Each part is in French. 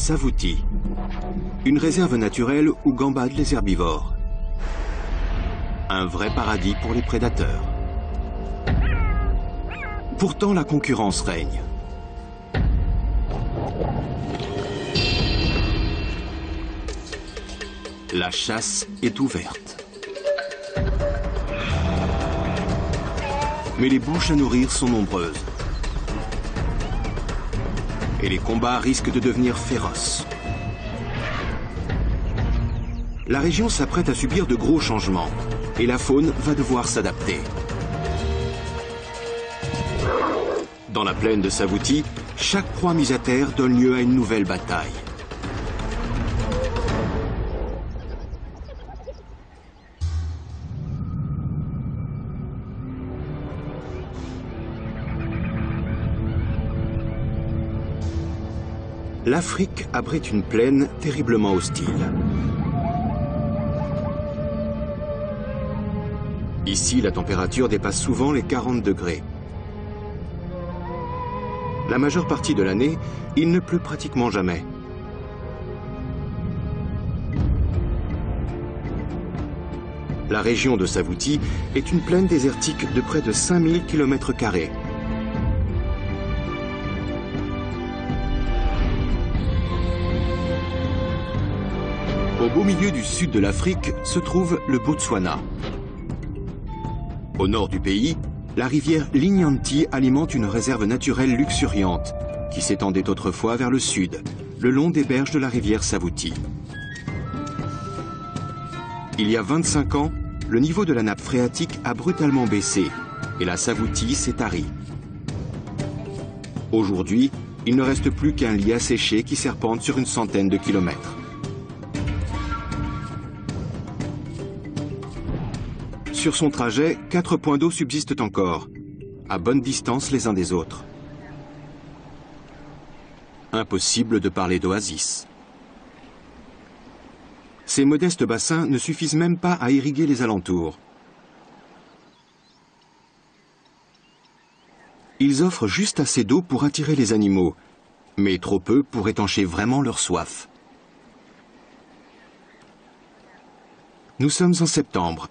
Savouti, une réserve naturelle où gambadent les herbivores. Un vrai paradis pour les prédateurs. Pourtant, la concurrence règne. La chasse est ouverte. Mais les bouches à nourrir sont nombreuses. Et les combats risquent de devenir féroces. La région s'apprête à subir de gros changements et la faune va devoir s'adapter. Dans la plaine de Savouti, chaque proie mise à terre donne lieu à une nouvelle bataille. L'Afrique abrite une plaine terriblement hostile. Ici, la température dépasse souvent les 40 degrés. La majeure partie de l'année, il ne pleut pratiquement jamais. La région de Savouti est une plaine désertique de près de 5000 km². Au beau milieu du sud de l'Afrique se trouve le Botswana. Au nord du pays, la rivière Linyanti alimente une réserve naturelle luxuriante qui s'étendait autrefois vers le sud, le long des berges de la rivière Savouti. Il y a 25 ans, le niveau de la nappe phréatique a brutalement baissé et la Savouti s'est tarie. Aujourd'hui, il ne reste plus qu'un lit asséché qui serpente sur une centaine de kilomètres. Sur son trajet, 4 points d'eau subsistent encore, à bonne distance les uns des autres. Impossible de parler d'oasis. Ces modestes bassins ne suffisent même pas à irriguer les alentours. Ils offrent juste assez d'eau pour attirer les animaux, mais trop peu pour étancher vraiment leur soif. Nous sommes en septembre,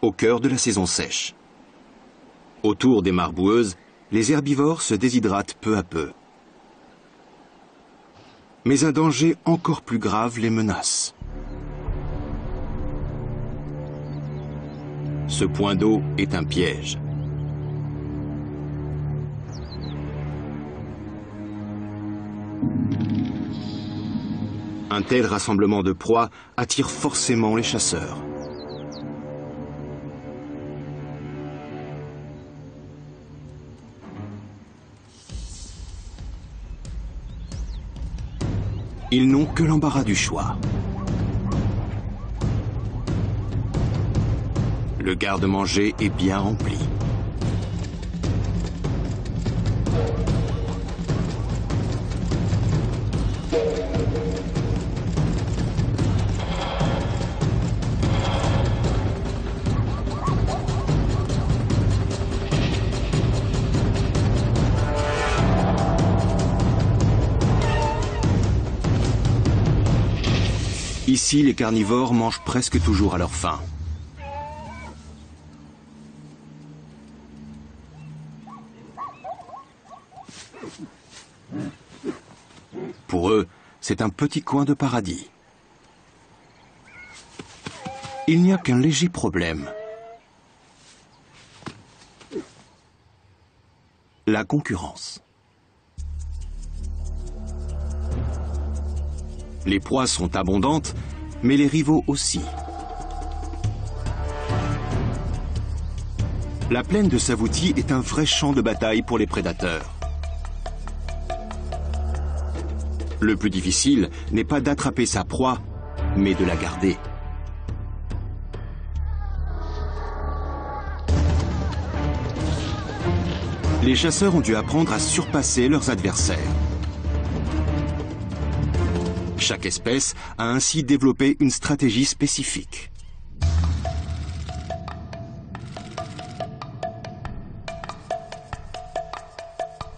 au cœur de la saison sèche. Autour des mares boueuses, les herbivores se déshydratent peu à peu. Mais un danger encore plus grave les menace. Ce point d'eau est un piège. Un tel rassemblement de proies attire forcément les chasseurs. Ils n'ont que l'embarras du choix. Le garde-manger est bien rempli. Ici, les carnivores mangent presque toujours à leur faim. Pour eux, c'est un petit coin de paradis. Il n'y a qu'un léger problème. La concurrence. Les proies sont abondantes, mais les rivaux aussi. La plaine de Savouti est un vrai champ de bataille pour les prédateurs. Le plus difficile n'est pas d'attraper sa proie, mais de la garder. Les chasseurs ont dû apprendre à surpasser leurs adversaires. Chaque espèce a ainsi développé une stratégie spécifique.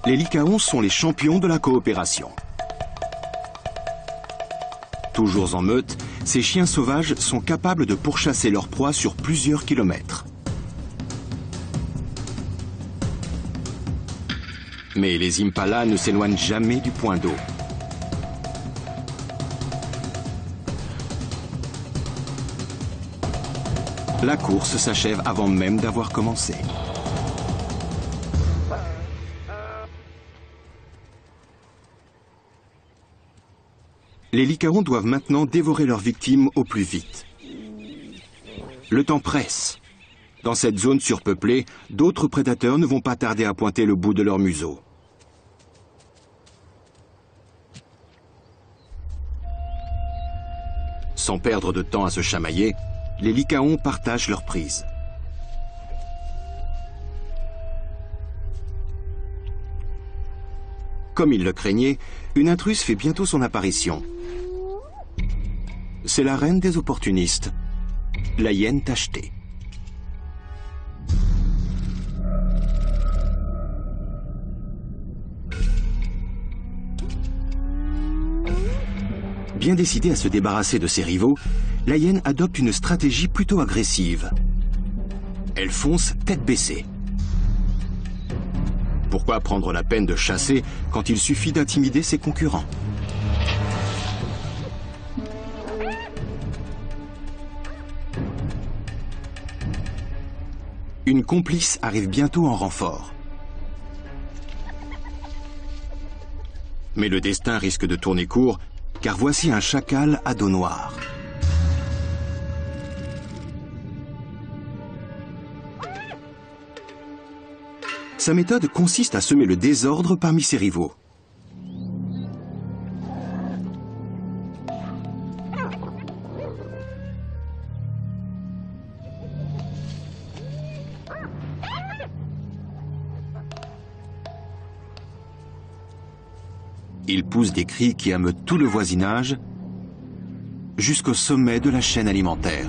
Les lycaons sont les champions de la coopération. Toujours en meute, ces chiens sauvages sont capables de pourchasser leur proie sur plusieurs kilomètres. Mais les impalas ne s'éloignent jamais du point d'eau. La course s'achève avant même d'avoir commencé. Les lycaons doivent maintenant dévorer leurs victimes au plus vite. Le temps presse. Dans cette zone surpeuplée, d'autres prédateurs ne vont pas tarder à pointer le bout de leur museau. Sans perdre de temps à se chamailler, les lycaons partagent leur prise. Comme ils le craignaient, une intruse fait bientôt son apparition. C'est la reine des opportunistes, la hyène tachetée. Bien décidée à se débarrasser de ses rivaux, la hyène adopte une stratégie plutôt agressive. Elle fonce tête baissée. Pourquoi prendre la peine de chasser quand il suffit d'intimider ses concurrents ? Une complice arrive bientôt en renfort. Mais le destin risque de tourner court, car voici un chacal à dos noir. Sa méthode consiste à semer le désordre parmi ses rivaux. Il pousse des cris qui ameutent tout le voisinage jusqu'au sommet de la chaîne alimentaire.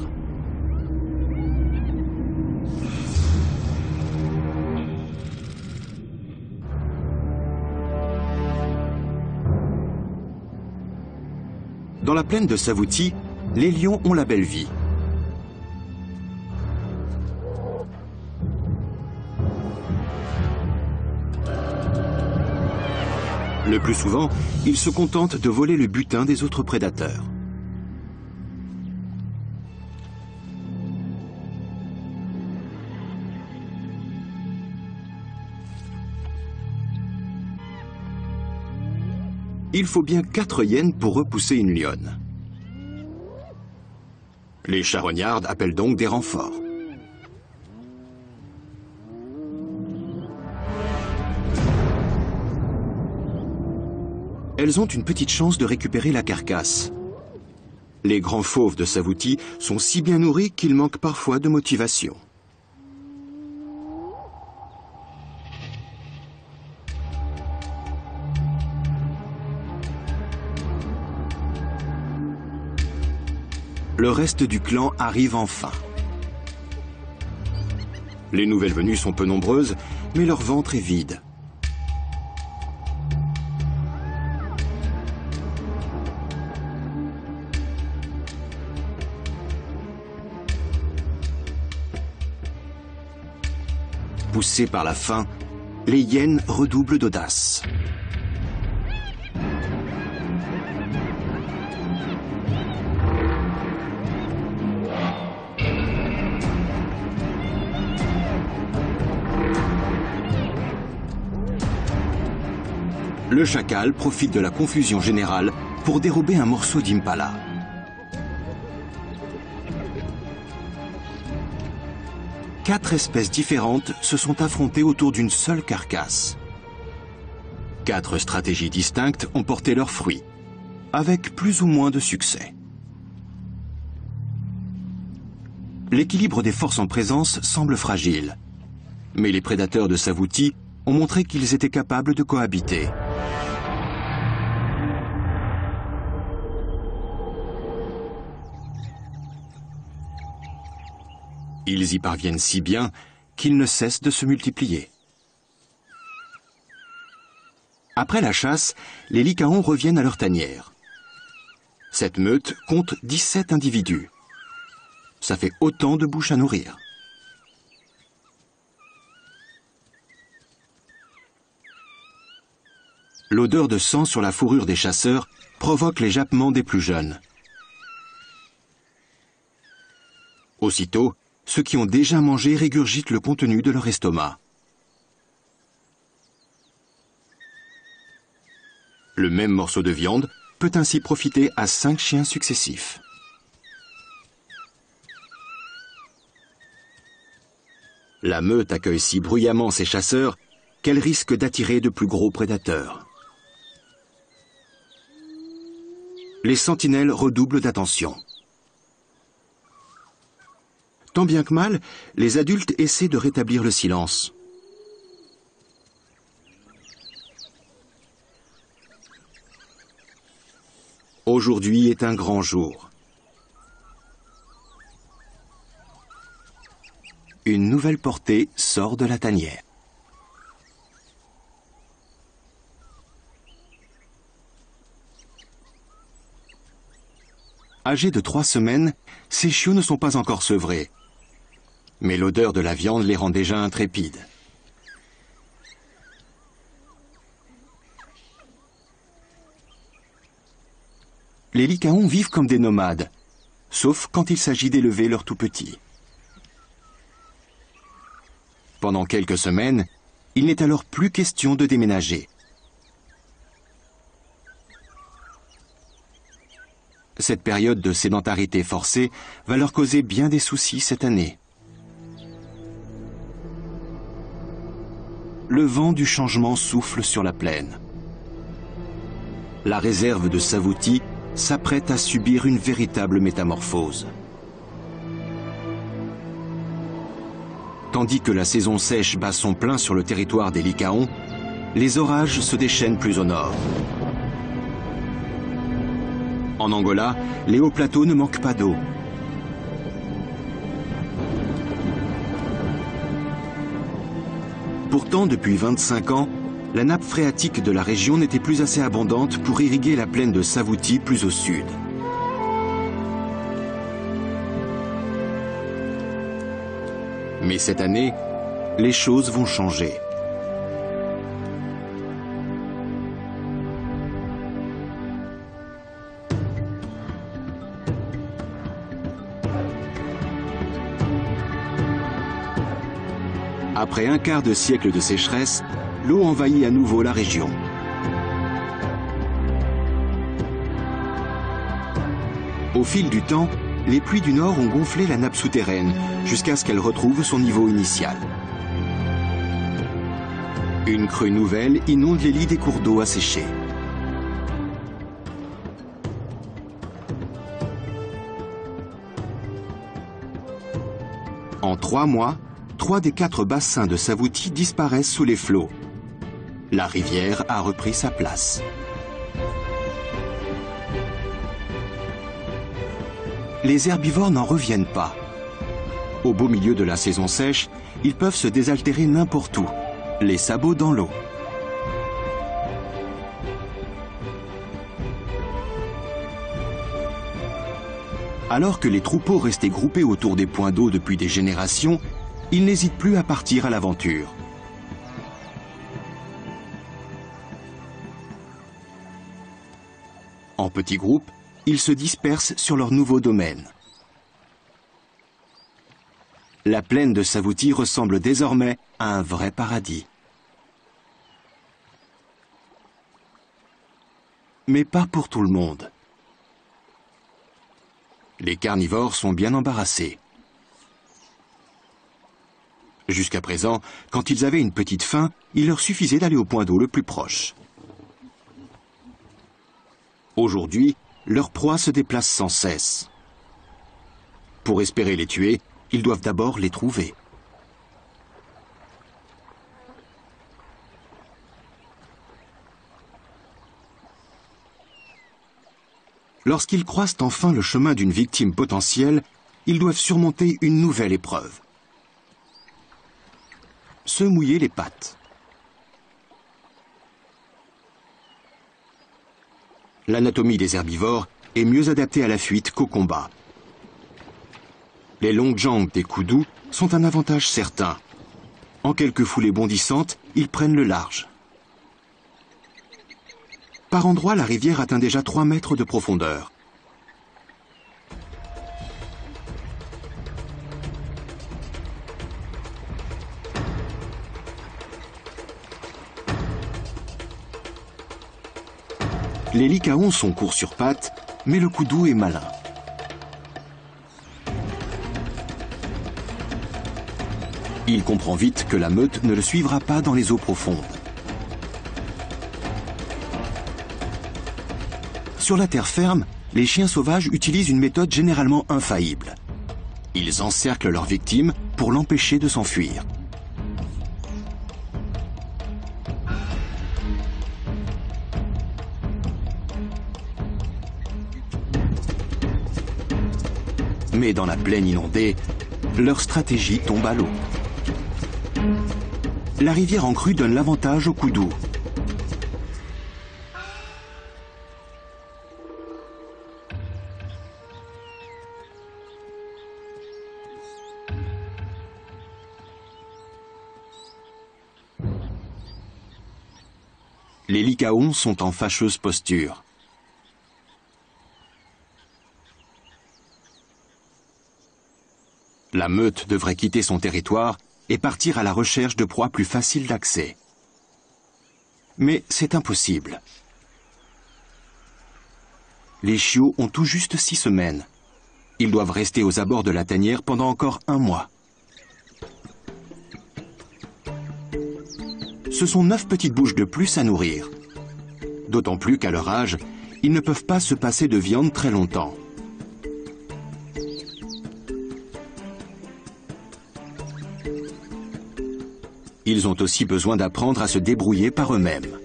Dans la plaine de Savouti, les lions ont la belle vie. Le plus souvent, ils se contentent de voler le butin des autres prédateurs. Il faut bien 4 hyènes pour repousser une lionne. Les charognards appellent donc des renforts. Elles ont une petite chance de récupérer la carcasse. Les grands fauves de Savouti sont si bien nourris qu'ils manquent parfois de motivation. Le reste du clan arrive enfin. Les nouvelles venues sont peu nombreuses, mais leur ventre est vide. Poussés par la faim, les hyènes redoublent d'audace. Le chacal profite de la confusion générale pour dérober un morceau d'impala. Quatre espèces différentes se sont affrontées autour d'une seule carcasse. 4 stratégies distinctes ont porté leurs fruits, avec plus ou moins de succès. L'équilibre des forces en présence semble fragile, mais les prédateurs de Savouti ont montré qu'ils étaient capables de cohabiter. Ils y parviennent si bien qu'ils ne cessent de se multiplier. Après la chasse, les lycaons reviennent à leur tanière. Cette meute compte 17 individus. Ça fait autant de bouches à nourrir. L'odeur de sang sur la fourrure des chasseurs provoque les jappements des plus jeunes. Aussitôt, ceux qui ont déjà mangé régurgitent le contenu de leur estomac. Le même morceau de viande peut ainsi profiter à 5 chiens successifs. La meute accueille si bruyamment ces chasseurs qu'elle risque d'attirer de plus gros prédateurs. Les sentinelles redoublent d'attention. Tant bien que mal, les adultes essaient de rétablir le silence. Aujourd'hui est un grand jour. Une nouvelle portée sort de la tanière. Âgés de 3 semaines, ces chiots ne sont pas encore sevrés. Mais l'odeur de la viande les rend déjà intrépides. Les lycaons vivent comme des nomades, sauf quand il s'agit d'élever leurs tout-petits. Pendant quelques semaines, il n'est alors plus question de déménager. Cette période de sédentarité forcée va leur causer bien des soucis cette année. Le vent du changement souffle sur la plaine. La réserve de Savouti s'apprête à subir une véritable métamorphose. Tandis que la saison sèche bat son plein sur le territoire des lycaons, les orages se déchaînent plus au nord. En Angola, les hauts plateaux ne manquent pas d'eau. Pourtant, depuis 25 ans, la nappe phréatique de la région n'était plus assez abondante pour irriguer la plaine de Savouti plus au sud. Mais cette année, les choses vont changer. Après un quart de siècle de sécheresse, l'eau envahit à nouveau la région. Au fil du temps, les pluies du nord ont gonflé la nappe souterraine jusqu'à ce qu'elle retrouve son niveau initial. Une crue nouvelle inonde les lits des cours d'eau asséchés. En 3 mois, 3 des 4 bassins de Savouti disparaissent sous les flots. La rivière a repris sa place. Les herbivores n'en reviennent pas. Au beau milieu de la saison sèche, ils peuvent se désaltérer n'importe où, les sabots dans l'eau. Alors que les troupeaux restés groupés autour des points d'eau depuis des générations, ils n'hésitent plus à partir à l'aventure. En petits groupes, ils se dispersent sur leur nouveau domaine. La plaine de Savouti ressemble désormais à un vrai paradis. Mais pas pour tout le monde. Les carnivores sont bien embarrassés. Jusqu'à présent, quand ils avaient une petite faim, il leur suffisait d'aller au point d'eau le plus proche. Aujourd'hui, leurs proies se déplacent sans cesse. Pour espérer les tuer, ils doivent d'abord les trouver. Lorsqu'ils croisent enfin le chemin d'une victime potentielle, ils doivent surmonter une nouvelle épreuve. Se mouiller les pattes. L'anatomie des herbivores est mieux adapté à la fuite qu'au combat. Les longues jambes des koudous sont un avantage certain. En quelques foulées bondissantes, ils prennent le large. Par endroits, la rivière atteint déjà 3 mètres de profondeur. Les lycaons sont courts sur pattes, mais le koudou est malin. Il comprend vite que la meute ne le suivra pas dans les eaux profondes. Sur la terre ferme, les chiens sauvages utilisent une méthode généralement infaillible. Ils encerclent leur victime pour l'empêcher de s'enfuir. Mais dans la plaine inondée, leur stratégie tombe à l'eau. La rivière en crue donne l'avantage aux koudous. Les lycaons sont en fâcheuse posture. La meute devrait quitter son territoire et partir à la recherche de proies plus faciles d'accès. Mais c'est impossible. Les chiots ont tout juste 6 semaines. Ils doivent rester aux abords de la tanière pendant encore 1 mois. Ce sont 9 petites bouches de plus à nourrir. D'autant plus qu'à leur âge, ils ne peuvent pas se passer de viande très longtemps. Ils ont aussi besoin d'apprendre à se débrouiller par eux-mêmes.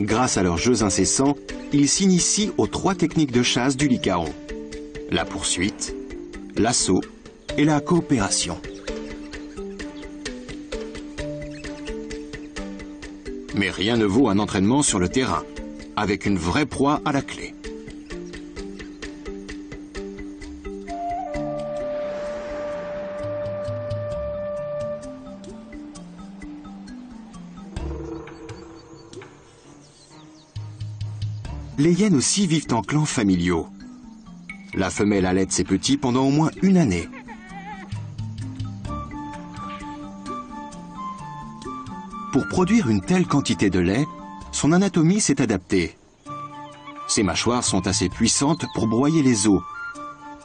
Grâce à leurs jeux incessants, ils s'initient aux 3 techniques de chasse du lycaon: la poursuite, l'assaut et la coopération. Mais rien ne vaut un entraînement sur le terrain, avec une vraie proie à la clé. Les hyènes aussi vivent en clans familiaux. La femelle allaite ses petits pendant au moins 1 année. Pour produire une telle quantité de lait, son anatomie s'est adaptée. Ses mâchoires sont assez puissantes pour broyer les os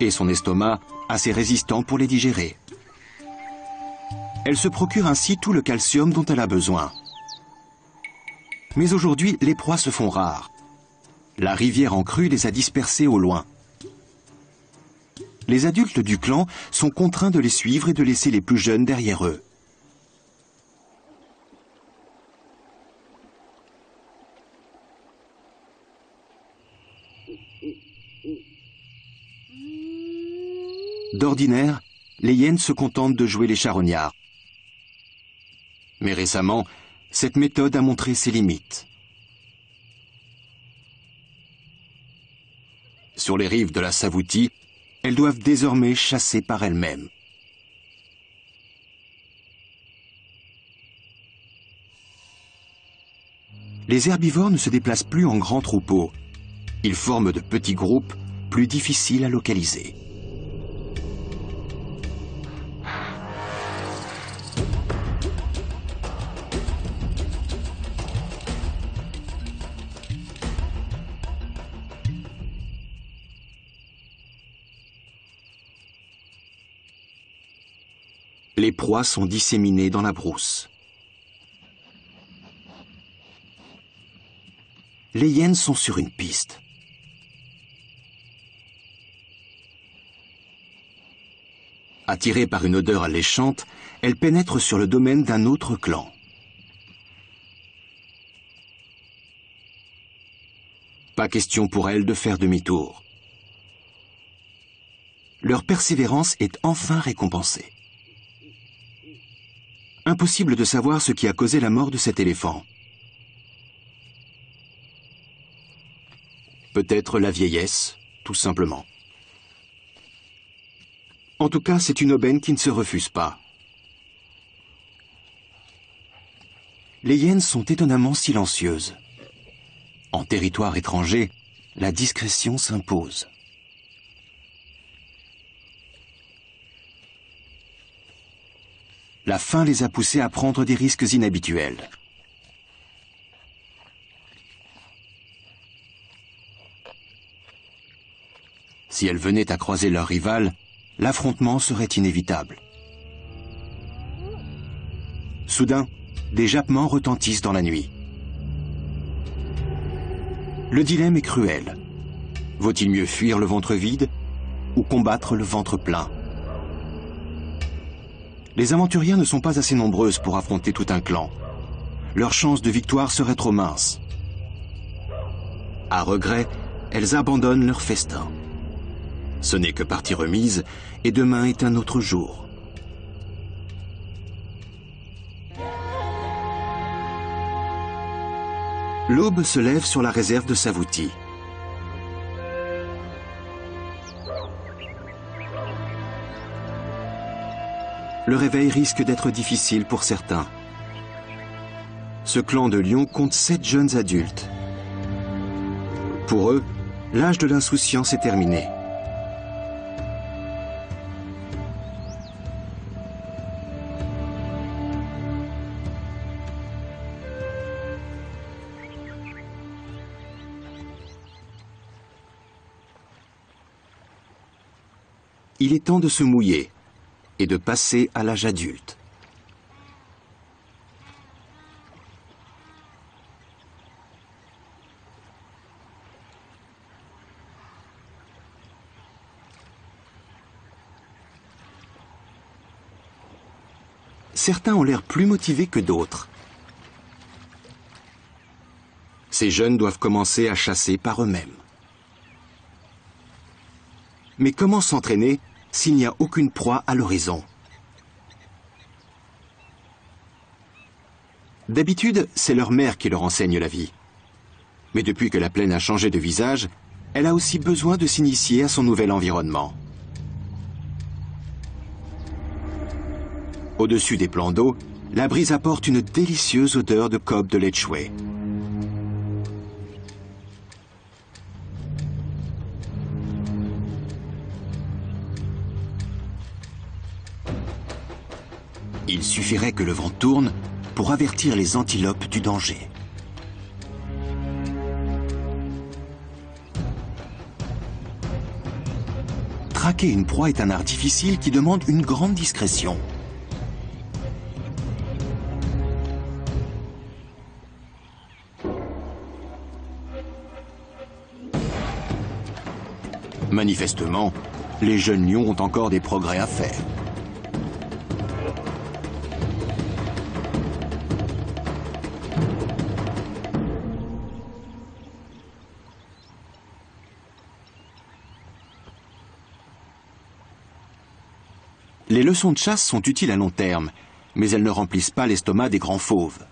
et son estomac assez résistant pour les digérer. Elle se procure ainsi tout le calcium dont elle a besoin. Mais aujourd'hui, les proies se font rares. La rivière en crue les a dispersés au loin. Les adultes du clan sont contraints de les suivre et de laisser les plus jeunes derrière eux. D'ordinaire, les hyènes se contentent de jouer les charognards. Mais récemment, cette méthode a montré ses limites. Sur les rives de la Savouti, elles doivent désormais chasser par elles-mêmes. Les herbivores ne se déplacent plus en grands troupeaux. Ils forment de petits groupes plus difficiles à localiser. Les proies sont disséminées dans la brousse. Les hyènes sont sur une piste. Attirées par une odeur alléchante, elles pénètrent sur le domaine d'un autre clan. Pas question pour elles de faire demi-tour. Leur persévérance est enfin récompensée. Impossible de savoir ce qui a causé la mort de cet éléphant. Peut-être la vieillesse, tout simplement. En tout cas, c'est une aubaine qui ne se refuse pas. Les hyènes sont étonnamment silencieuses. En territoire étranger, la discrétion s'impose. La faim les a poussées à prendre des risques inhabituels. Si elles venaient à croiser leur rival, l'affrontement serait inévitable. Soudain, des jappements retentissent dans la nuit. Le dilemme est cruel. Vaut-il mieux fuir le ventre vide ou combattre le ventre plein? Les aventuriers ne sont pas assez nombreuses pour affronter tout un clan. Leurs chances de victoire seraient trop minces. À regret, elles abandonnent leur festin. Ce n'est que partie remise, et demain est un autre jour. L'aube se lève sur la réserve de Savouti. Le réveil risque d'être difficile pour certains. Ce clan de lions compte 7 jeunes adultes. Pour eux, l'âge de l'insouciance est terminé. Il est temps de se mouiller et de passer à l'âge adulte. Certains ont l'air plus motivés que d'autres. Ces jeunes doivent commencer à chasser par eux-mêmes. Mais comment s'entraîner s'il n'y a aucune proie à l'horizon? D'habitude, c'est leur mère qui leur enseigne la vie. Mais depuis que la plaine a changé de visage, elle a aussi besoin de s'initier à son nouvel environnement. Au-dessus des plans d'eau, la brise apporte une délicieuse odeur de cobe de letchoué. Il suffirait que le vent tourne pour avertir les antilopes du danger. Traquer une proie est un art difficile qui demande une grande discrétion. Manifestement, les jeunes lions ont encore des progrès à faire. Les leçons de chasse sont utiles à long terme, mais elles ne remplissent pas l'estomac des grands fauves.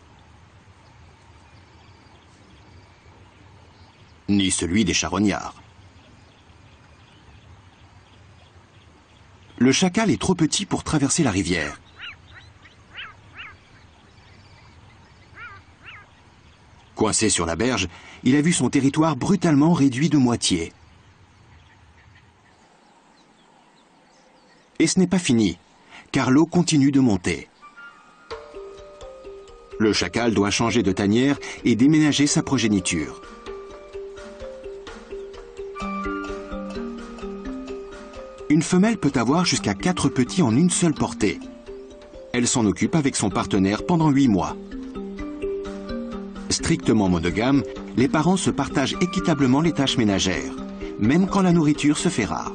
Ni celui des charognards. Le chacal est trop petit pour traverser la rivière. Coincé sur la berge, il a vu son territoire brutalement réduit de moitié. Et ce n'est pas fini, car l'eau continue de monter. Le chacal doit changer de tanière et déménager sa progéniture. Une femelle peut avoir jusqu'à 4 petits en une seule portée. Elle s'en occupe avec son partenaire pendant 8 mois. Strictement monogames, les parents se partagent équitablement les tâches ménagères, même quand la nourriture se fait rare.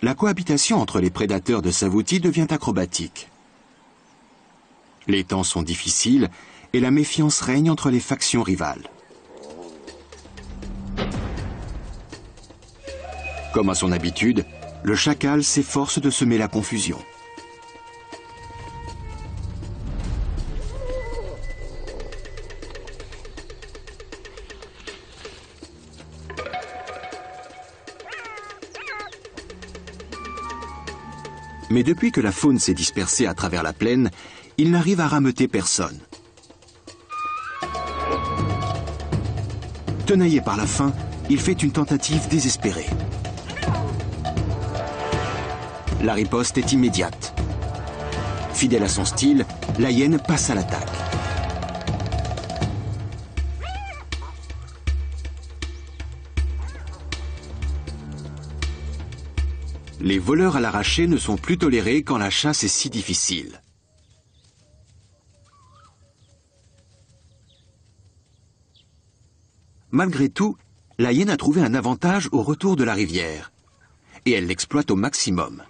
La cohabitation entre les prédateurs de Savouti devient acrobatique. Les temps sont difficiles et la méfiance règne entre les factions rivales. Comme à son habitude, Le chacal s'efforce de semer la confusion. Mais depuis que la faune s'est dispersée à travers la plaine, il n'arrive à rameuter personne. Tenaillé par la faim, il fait une tentative désespérée. La riposte est immédiate. Fidèle à son style, la hyène passe à l'attaque. Les voleurs à l'arraché ne sont plus tolérés quand la chasse est si difficile. Malgré tout, la hyène a trouvé un avantage au retour de la rivière. Et elle l'exploite au maximum.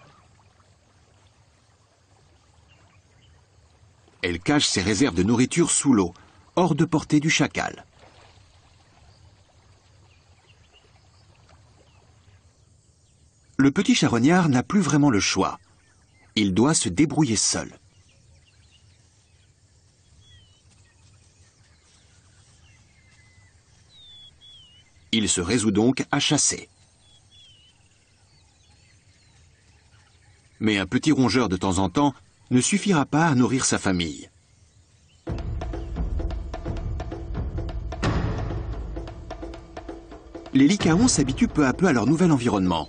Elle cache ses réserves de nourriture sous l'eau, hors de portée du chacal. Le petit charognard n'a plus vraiment le choix. Il doit se débrouiller seul. Il se résout donc à chasser. Mais un petit rongeur de temps en temps ne suffira pas à nourrir sa famille. Les lycaons s'habituent peu à peu à leur nouvel environnement.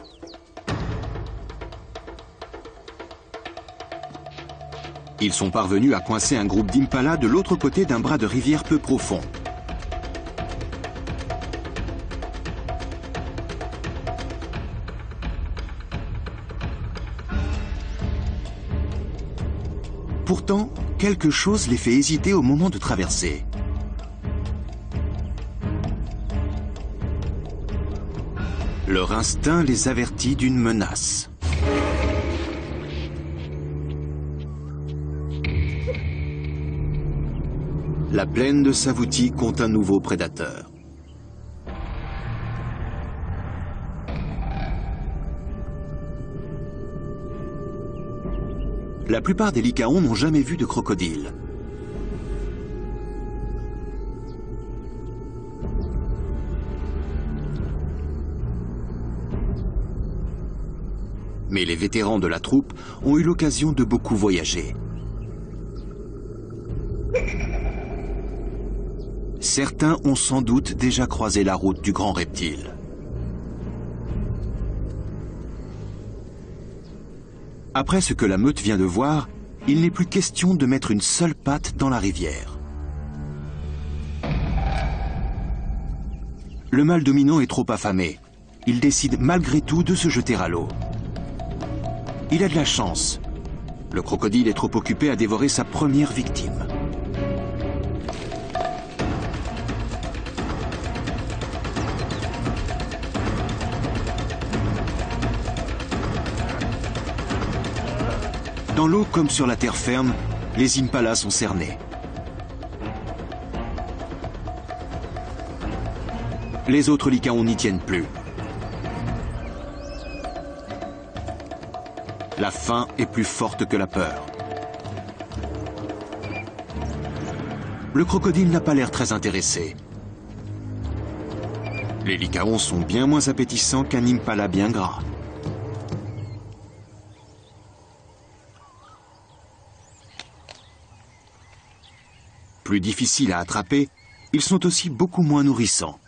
Ils sont parvenus à coincer un groupe d'impalas de l'autre côté d'un bras de rivière peu profond. Pourtant, quelque chose les fait hésiter au moment de traverser. Leur instinct les avertit d'une menace. La plaine de Savouti compte un nouveau prédateur. La plupart des lycaons n'ont jamais vu de crocodile. Mais les vétérans de la troupe ont eu l'occasion de beaucoup voyager. Certains ont sans doute déjà croisé la route du grand reptile. Après ce que la meute vient de voir, il n'est plus question de mettre une seule patte dans la rivière. Le mâle dominant est trop affamé. Il décide malgré tout de se jeter à l'eau. Il a de la chance. Le crocodile est trop occupé à dévorer sa première victime. Dans l'eau comme sur la terre ferme, les impalas sont cernés. Les autres lycaons n'y tiennent plus. La faim est plus forte que la peur. Le crocodile n'a pas l'air très intéressé. Les lycaons sont bien moins appétissants qu'un impala bien gras. Plus difficiles à attraper, ils sont aussi beaucoup moins nourrissants.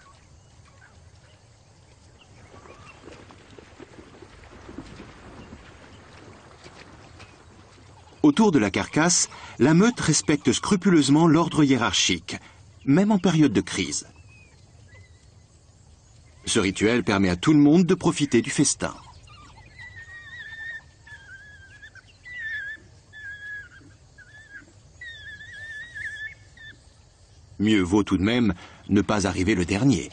Autour de la carcasse, la meute respecte scrupuleusement l'ordre hiérarchique, même en période de crise. Ce rituel permet à tout le monde de profiter du festin. Mieux vaut tout de même ne pas arriver le dernier.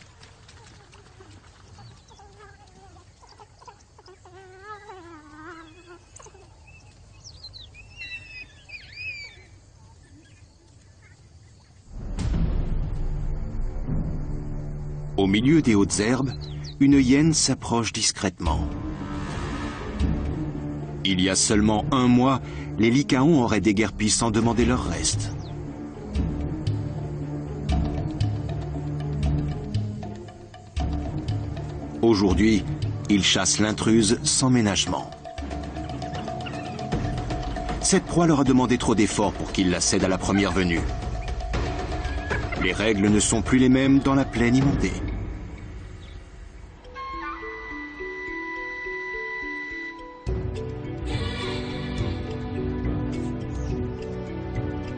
Au milieu des hautes herbes, une hyène s'approche discrètement. Il y a seulement un mois, les Lycaons auraient déguerpi sans demander leur reste. Aujourd'hui, ils chassent l'intruse sans ménagement. Cette proie leur a demandé trop d'efforts pour qu'ils la cèdent à la première venue. Les règles ne sont plus les mêmes dans la plaine inondée.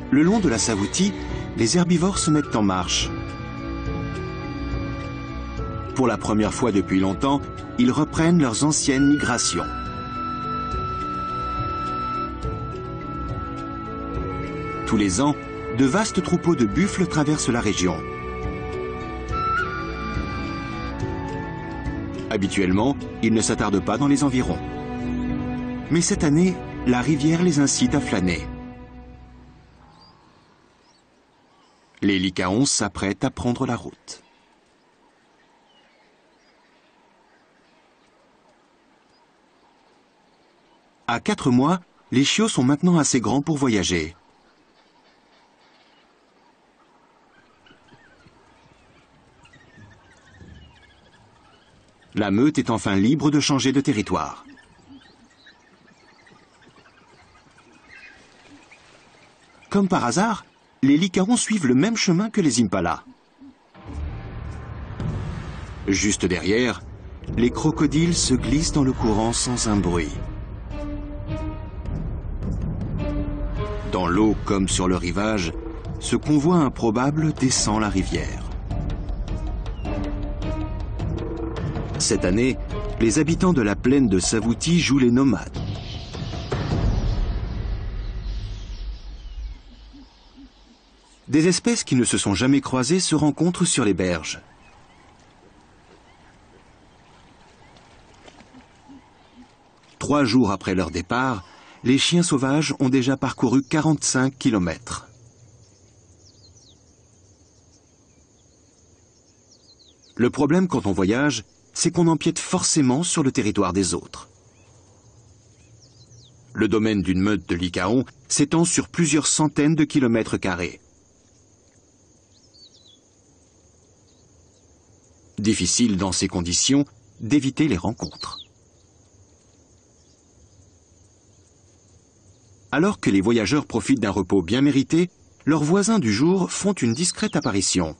Le long de la Savoutie, les herbivores se mettent en marche. Pour la première fois depuis longtemps, ils reprennent leurs anciennes migrations. Tous les ans, de vastes troupeaux de buffles traversent la région. Habituellement, ils ne s'attardent pas dans les environs. Mais cette année, la rivière les incite à flâner. Les Lycaons s'apprêtent à prendre la route. À 4 mois, les chiots sont maintenant assez grands pour voyager. La meute est enfin libre de changer de territoire. Comme par hasard, les Lycaons suivent le même chemin que les Impalas. Juste derrière, les crocodiles se glissent dans le courant sans un bruit. Dans l'eau comme sur le rivage, ce convoi improbable descend la rivière. Cette année, les habitants de la plaine de Savoutie jouent les nomades. Des espèces qui ne se sont jamais croisées se rencontrent sur les berges. Trois jours après leur départ, les chiens sauvages ont déjà parcouru 45 kilomètres. Le problème quand on voyage, c'est qu'on empiète forcément sur le territoire des autres. Le domaine d'une meute de Lycaons s'étend sur plusieurs centaines de kilomètres carrés. Difficile dans ces conditions d'éviter les rencontres. Alors que les voyageurs profitent d'un repos bien mérité, leurs voisins du jour font une discrète apparition.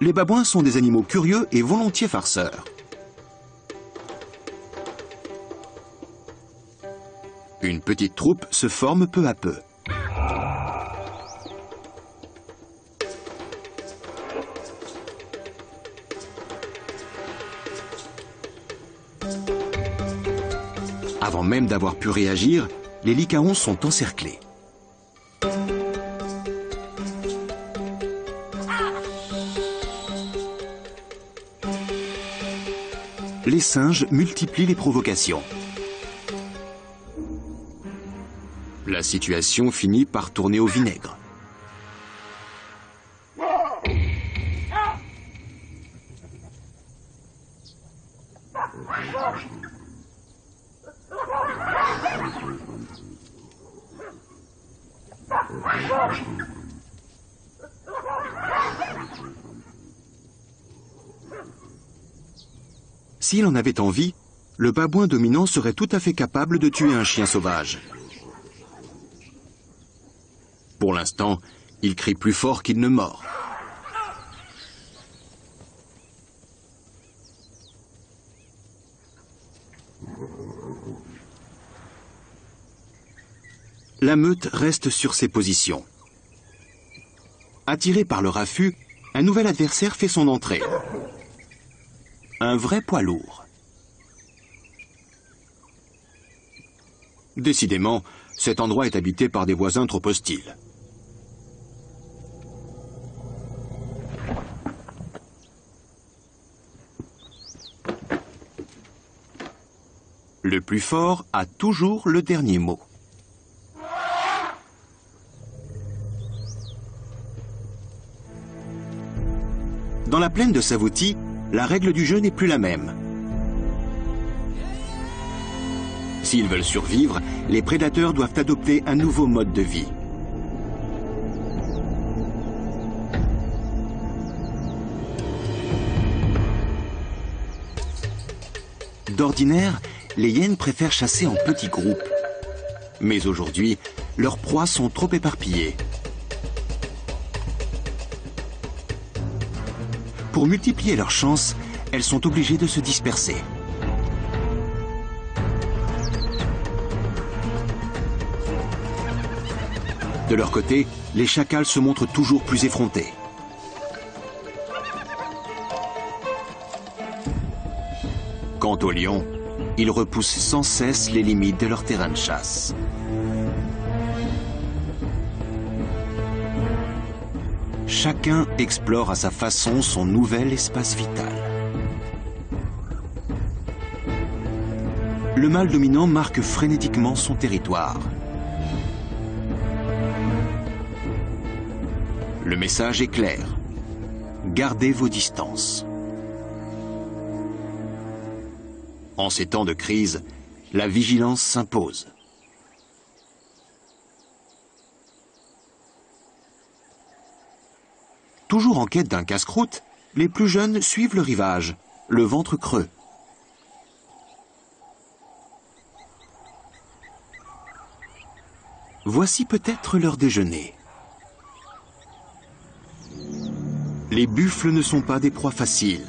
Les babouins sont des animaux curieux et volontiers farceurs. Une petite troupe se forme peu à peu. Avant même d'avoir pu réagir, les Lycaons sont encerclés. Les singes multiplient les provocations. La situation finit par tourner au vinaigre. S'il en avait envie, le babouin dominant serait tout à fait capable de tuer un chien sauvage. Pour l'instant, il crie plus fort qu'il ne mord. La meute reste sur ses positions. Attiré par le raffut, un nouvel adversaire fait son entrée. Un vrai poids lourd. Décidément, cet endroit est habité par des voisins trop hostiles. Le plus fort a toujours le dernier mot. Dans la plaine de Savoutie, la règle du jeu n'est plus la même. S'ils veulent survivre, les prédateurs doivent adopter un nouveau mode de vie. D'ordinaire, les hyènes préfèrent chasser en petits groupes. Mais aujourd'hui, leurs proies sont trop éparpillées. Pour multiplier leurs chances, elles sont obligées de se disperser. De leur côté, les chacals se montrent toujours plus effrontés. Quant aux lions, ils repoussent sans cesse les limites de leur terrain de chasse. Chacun explore à sa façon son nouvel espace vital. Le mâle dominant marque frénétiquement son territoire. Le message est clair. Gardez vos distances. En ces temps de crise, la vigilance s'impose. Toujours en quête d'un casse-croûte, les plus jeunes suivent le rivage, le ventre creux. Voici peut-être leur déjeuner. Les buffles ne sont pas des proies faciles.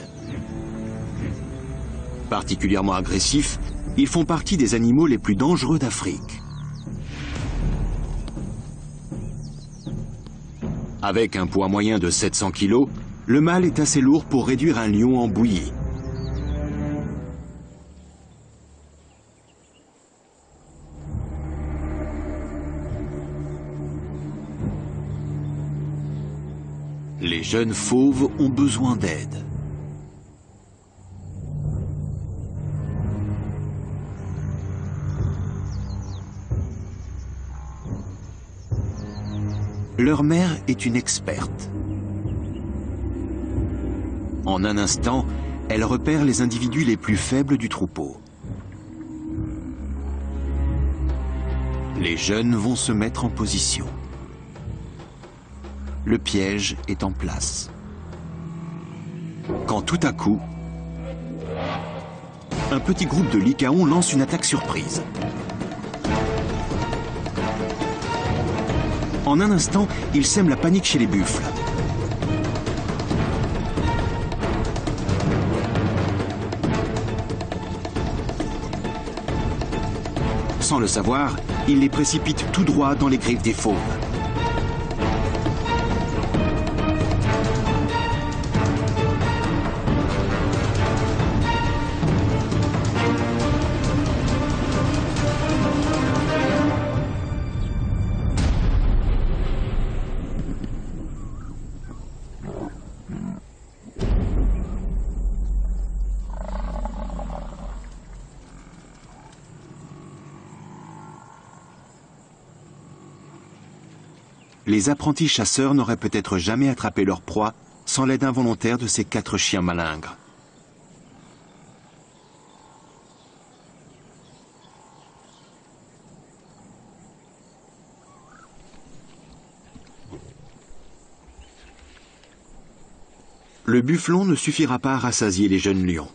Particulièrement agressifs, ils font partie des animaux les plus dangereux d'Afrique. Avec un poids moyen de 700 kg, le mâle est assez lourd pour réduire un lion en bouillie. Les jeunes fauves ont besoin d'aide. Leur mère est une experte. En un instant, elle repère les individus les plus faibles du troupeau. Les jeunes vont se mettre en position. Le piège est en place. Quand tout à coup, un petit groupe de lycaons lance une attaque surprise. En un instant, ils sèment la panique chez les buffles. Sans le savoir, ils les précipitent tout droit dans les griffes des fauves. Les apprentis chasseurs n'auraient peut-être jamais attrapé leur proie sans l'aide involontaire de ces 4 chiens malingres. Le bufflon ne suffira pas à rassasier les jeunes lions.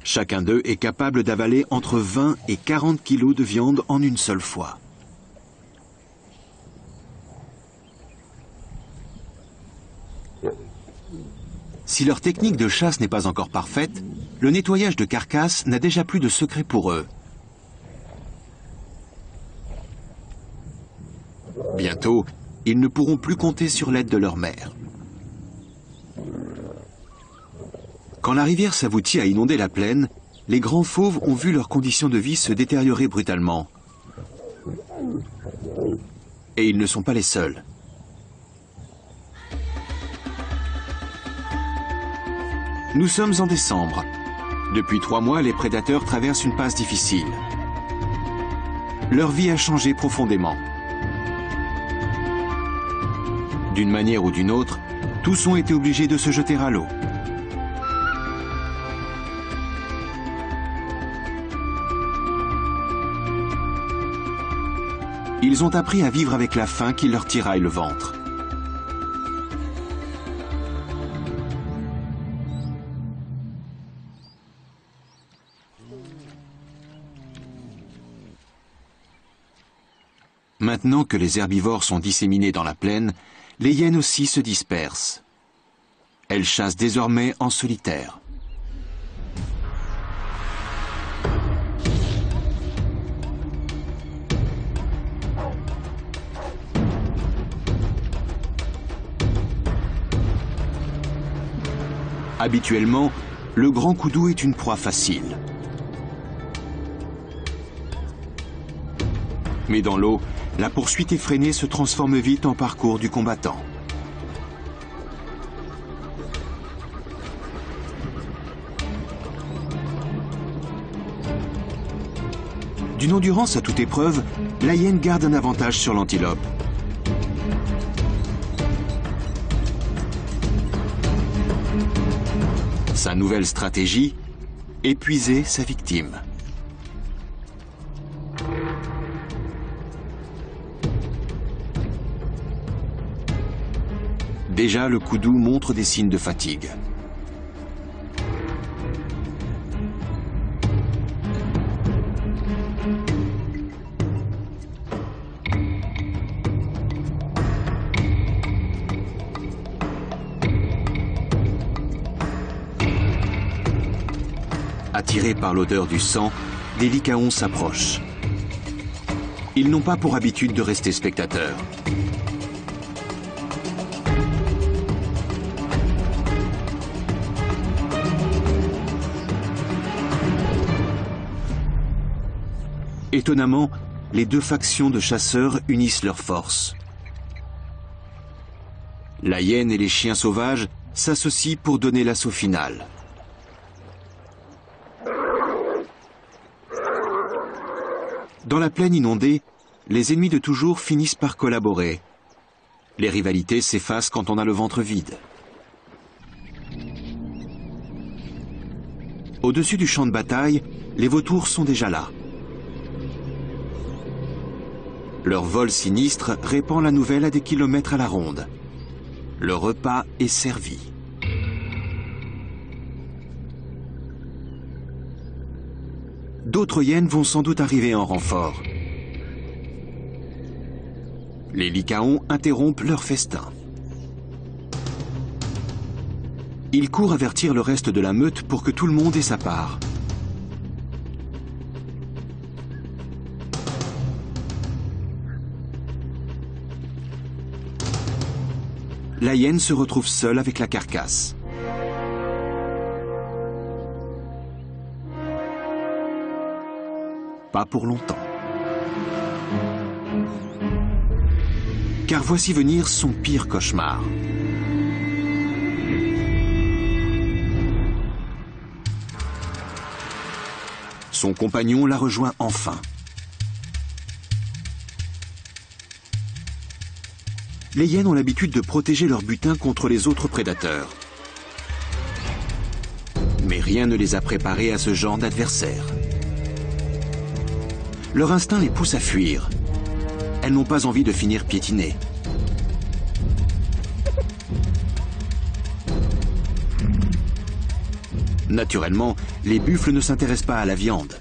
Chacun d'eux est capable d'avaler entre 20 et 40 kilos de viande en une seule fois. Si leur technique de chasse n'est pas encore parfaite, le nettoyage de carcasses n'a déjà plus de secret pour eux. Bientôt, ils ne pourront plus compter sur l'aide de leur mère. Quand la rivière Savouti a inondé la plaine, les grands fauves ont vu leurs conditions de vie se détériorer brutalement. Et ils ne sont pas les seuls. Nous sommes en décembre. Depuis 3 mois, les prédateurs traversent une passe difficile. Leur vie a changé profondément. D'une manière ou d'une autre, Tous ont été obligés de se jeter à l'eau. Ils ont appris à vivre avec la faim qui leur tiraille le ventre. Maintenant que les herbivores sont disséminés dans la plaine, les hyènes aussi se dispersent. Elles chassent désormais en solitaire. Habituellement, le grand koudou est une proie facile. Mais dans l'eau, la poursuite effrénée se transforme vite en parcours du combattant. D'une endurance à toute épreuve, la hyène garde un avantage sur l'antilope. Sa nouvelle stratégie, épuiser sa victime. Déjà, le koudou montre des signes de fatigue. Attirés par l'odeur du sang, des lycaons s'approchent. Ils n'ont pas pour habitude de rester spectateurs. Étonnamment, les deux factions de chasseurs unissent leurs forces. La hyène et les chiens sauvages s'associent pour donner l'assaut final. Dans la plaine inondée, les ennemis de toujours finissent par collaborer. Les rivalités s'effacent quand on a le ventre vide. Au-dessus du champ de bataille, les vautours sont déjà là. Leur vol sinistre répand la nouvelle à des kilomètres à la ronde. Le repas est servi. D'autres hyènes vont sans doute arriver en renfort. Les lycaons interrompent leur festin. Ils courent avertir le reste de la meute pour que tout le monde ait sa part. La hyène se retrouve seule avec la carcasse. Pas pour longtemps. Car voici venir son pire cauchemar. Son compagnon la rejoint enfin. Les hyènes ont l'habitude de protéger leur butin contre les autres prédateurs. Mais rien ne les a préparés à ce genre d'adversaire. Leur instinct les pousse à fuir. Elles n'ont pas envie de finir piétinées. Naturellement, les buffles ne s'intéressent pas à la viande.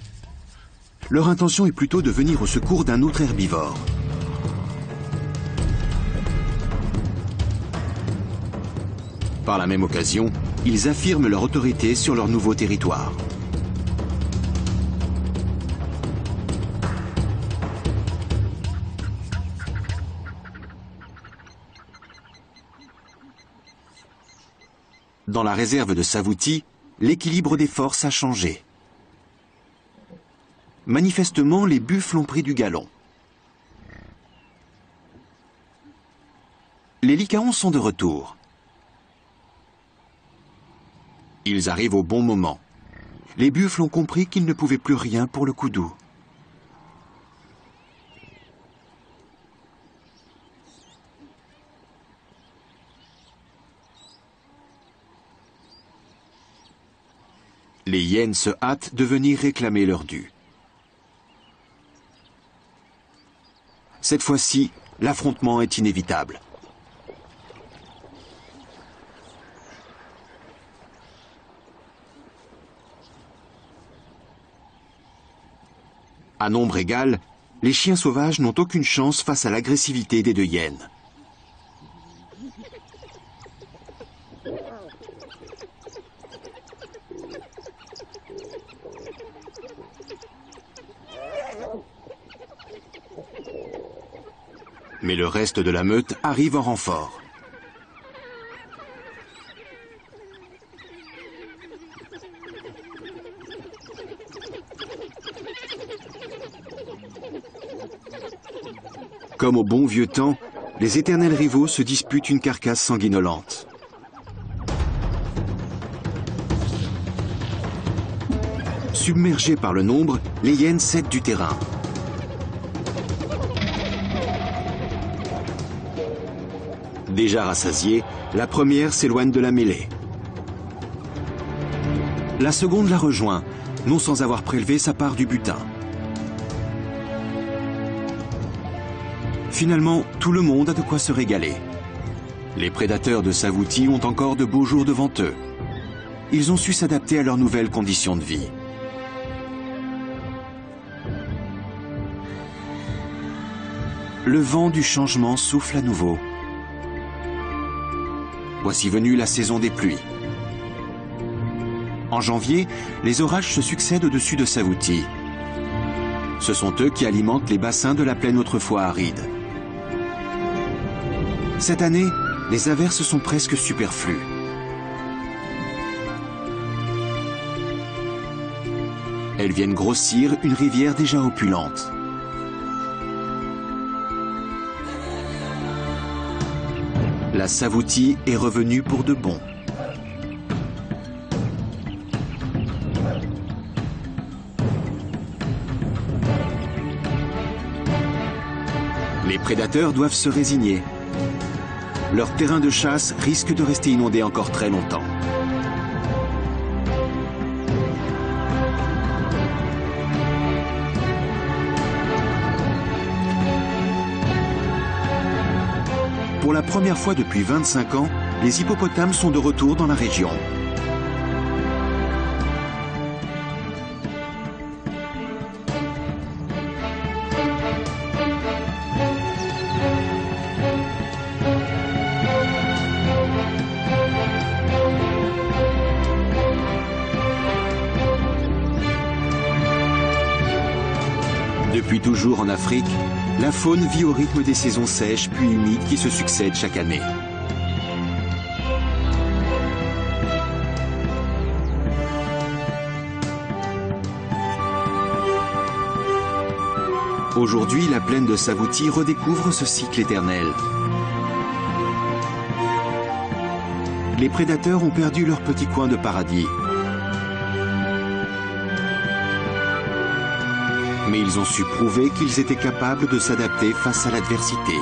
Leur intention est plutôt de venir au secours d'un autre herbivore. Par la même occasion, ils affirment leur autorité sur leur nouveau territoire. Dans la réserve de Savouti, l'équilibre des forces a changé. Manifestement, les buffles ont pris du galon. Les lycaons sont de retour. Ils arrivent au bon moment. Les buffles ont compris qu'ils ne pouvaient plus rien pour le koudou. Les hyènes se hâtent de venir réclamer leur dû. Cette fois-ci, l'affrontement est inévitable. À nombre égal, les chiens sauvages n'ont aucune chance face à l'agressivité des deux hyènes. Mais le reste de la meute arrive en renfort. Comme au bon vieux temps, les éternels rivaux se disputent une carcasse sanguinolente. Submergés par le nombre, les hyènes cèdent du terrain. Déjà rassasiée, la première s'éloigne de la mêlée. La seconde la rejoint, non sans avoir prélevé sa part du butin. Finalement, tout le monde a de quoi se régaler. Les prédateurs de Savouti ont encore de beaux jours devant eux. Ils ont su s'adapter à leurs nouvelles conditions de vie. Le vent du changement souffle à nouveau. Voici venue la saison des pluies. En janvier, les orages se succèdent au-dessus de Savouti. Ce sont eux qui alimentent les bassins de la plaine autrefois aride. Cette année, les averses sont presque superflues. Elles viennent grossir une rivière déjà opulente. La Savouti est revenue pour de bon. Les prédateurs doivent se résigner. Leur terrain de chasse risque de rester inondé encore très longtemps. Pour la première fois depuis 25 ans, les hippopotames sont de retour dans la région. Depuis toujours en Afrique, la faune vit au rythme des saisons sèches puis humides qui se succèdent chaque année. Aujourd'hui, la plaine de Savouti redécouvre ce cycle éternel. Les prédateurs ont perdu leur petit coin de paradis. Mais ils ont su prouver qu'ils étaient capables de s'adapter face à l'adversité.